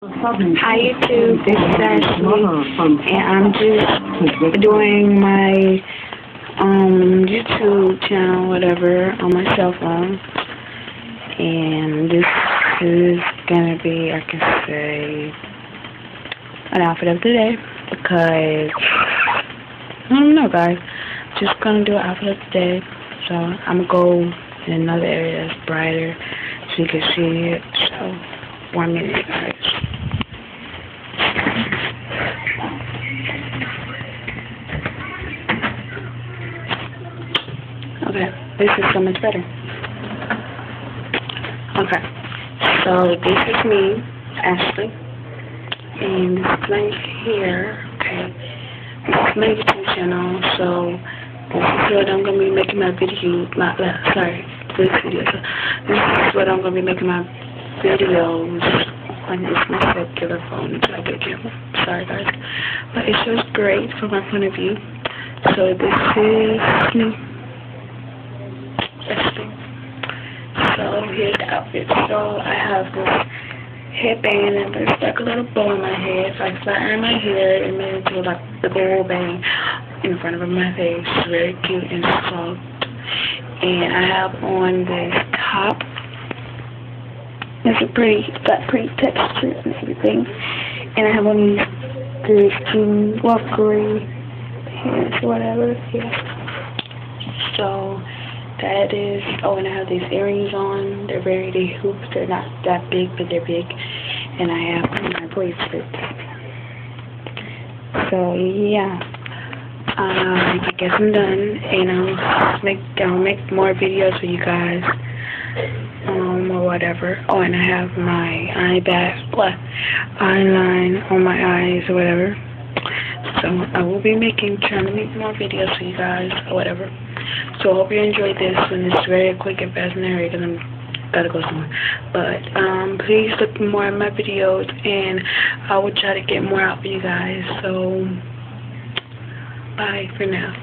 Hi YouTube, this is Ashley, and I'm just doing my YouTube channel, whatever, on my cell phone, and this is gonna be, I can say, an outfit of the day, because, I don't know guys, just gonna do an outfit of the day, so I'm gonna go in another area that's brighter, so you can see it, so, 1 minute guys. Okay, this is so much better. Okay, so this is me, Ashley, and this is my hair, okay. This is my YouTube channel, so this is what I'm going to be making my video, this is what I'm going to be making my videos on this my regular phone until I get a camera. Sorry guys, but it shows great from my point of view. So this is me. So here's the outfit. So I have this headband and there's like a little bow in my head. So I flattened my hair and made it into like the gold bang in front of my face. It's very cute and soft. And I have on this top. It's got pretty texture and everything. And I have on this gray pants or whatever. Yeah. So that is, oh, and I have these earrings on. They're hoops. They're not that big, but they're big. And I have my bracelets. So, yeah. I guess I'm done. And I'll make more videos for you guys. Or whatever. Oh, and I have my eyeline on my eyes or whatever. So, I will be trying to make more videos for you guys or whatever. So I hope you enjoyed this, and it's very quick and fast and hurry because I'm gotta go somewhere. But please look for more of my videos, and I will try to get more out for you guys. So bye for now.